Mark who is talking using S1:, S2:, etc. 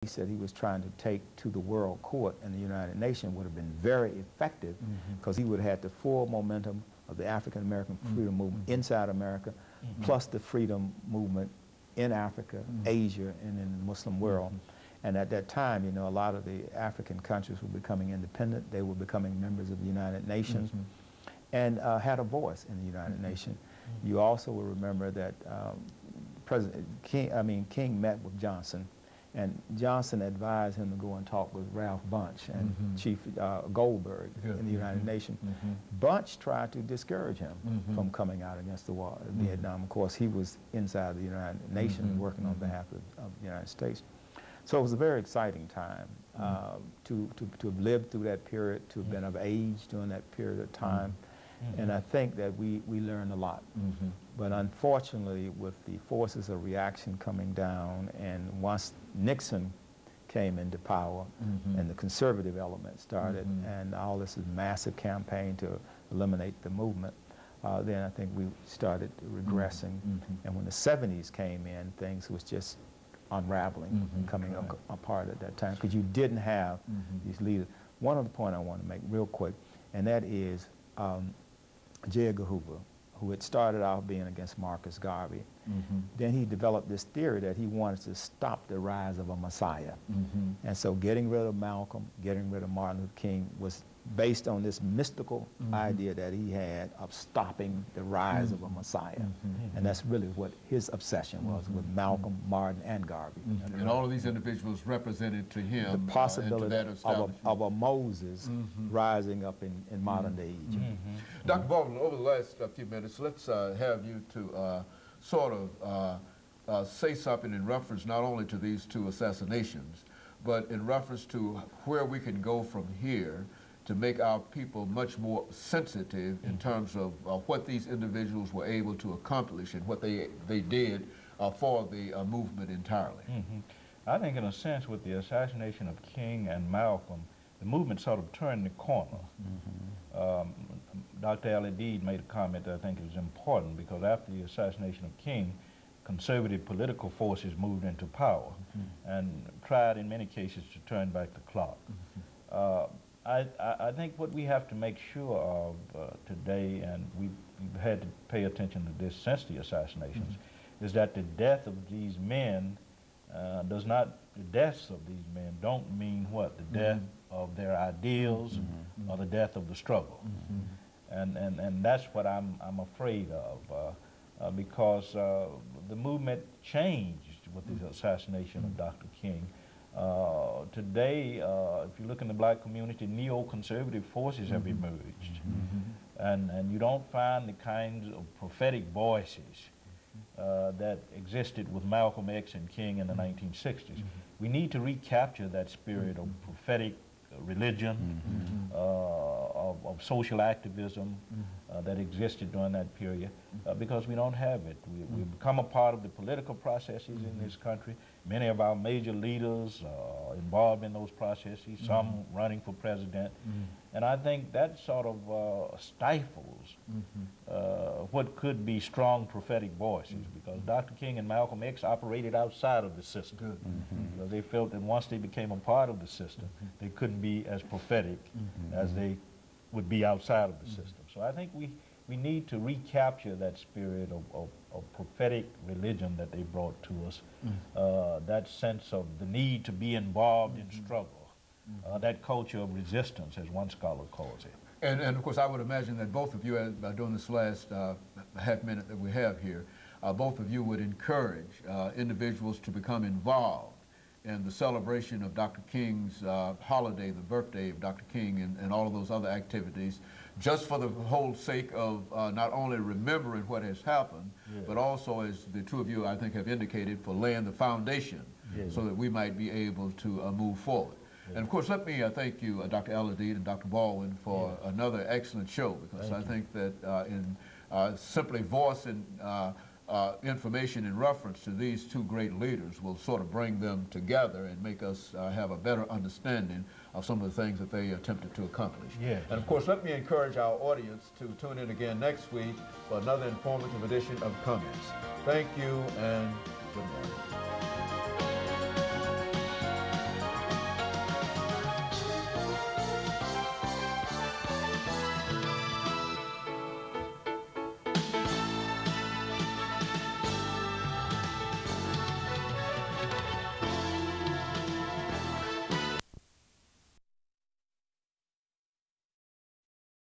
S1: he said he was trying to take to the World Court and the United Nations would have been very effective because he would have had the full momentum of the African American freedom movement inside America, plus the freedom movement in Africa, Asia, and in the Muslim world. And at that time, you know, a lot of the African countries were becoming independent. They were becoming members of the United Nations and had a voice in the United Nations. You also will remember that President King met with Johnson, and Johnson advised him to go and talk with Ralph Bunche and Chief Goldberg in the United Nations. Bunche tried to discourage him from coming out against the war in Vietnam. Of course, he was inside the United Nations working on behalf of the United States. So it was a very exciting time to have lived through that period, to have been of age during that period of time. And I think that we learned a lot. But unfortunately, with the forces of reaction coming down, and once Nixon came into power and the conservative element started, and all this massive campaign to eliminate the movement, then I think we started regressing. And when the 70s came in, things was just unraveling, coming apart at that time, because you didn't have these leaders. One other point I want to make real quick, and that is J. Edgar Hoover, who had started out being against Marcus Garvey. Then he developed this theory that he wanted to stop the rise of a Messiah. And so getting rid of Malcolm, getting rid of Martin Luther King was based on this mystical idea that he had of stopping the rise of a Messiah. And that's really what his obsession was with Malcolm, Martin, and Garvey.
S2: And all of these individuals represented to him
S1: the possibility of a Moses rising up in modern day Egypt.
S2: Dr. Baldwin, over the last few minutes, let's have you to sort of say something in reference not only to these two assassinations, but in reference to where we can go from here to make our people much more sensitive in terms of what these individuals were able to accomplish and what they did for the movement entirely.
S3: I think in a sense with the assassination of King and Malcolm, the movement sort of turned the corner. Dr. AAl-Hadid made a comment that I think is important, because after the assassination of King, conservative political forces moved into power and tried in many cases to turn back the clock. I think what we have to make sure of today, and we've had to pay attention to this since the assassinations, is that the death of these men the deaths of these men don't mean what? The death of their ideals or the death of the struggle. And that's what I'm afraid of, because the movement changed with the assassination of Dr. King. Today, if you look in the black community, neoconservative forces have emerged. And you don't find the kinds of prophetic voices that existed with Malcolm X and King in the 1960s. We need to recapture that spirit of prophetic religion, of social activism that existed during that period, because we don't have it. We've become a part of the political processes in this country. Many of our major leaders are involved in those processes, some running for president. And I think that sort of stifles what could be strong prophetic voices, because Dr. King and Malcolm X operated outside of the system. Because they felt that once they became a part of the system, they couldn't be as prophetic as they would be outside of the system. So I think we need to recapture that spirit of prophetic religion that they brought to us, that sense of the need to be involved in struggle, that culture of resistance, as one scholar calls it.
S2: And of course, I would imagine that both of you, during this last half minute that we have here, both of you would encourage individuals to become involved in the celebration of Dr. King's holiday, the birthday of Dr. King, and all of those other activities, just for the whole sake of not only remembering what has happened, but also, as the two of you, I think, have indicated, for laying the foundation so that we might be able to move forward. And of course, let me thank you, Dr. AAl-Hadid and Dr. Baldwin, for another excellent show, because I think that in simply voicing information in reference to these two great leaders will sort of bring them together and make us have a better understanding of some of the things that they attempted to accomplish. And of course, let me encourage our audience to tune in again next week for another informative edition of Comments. Thank you and good morning.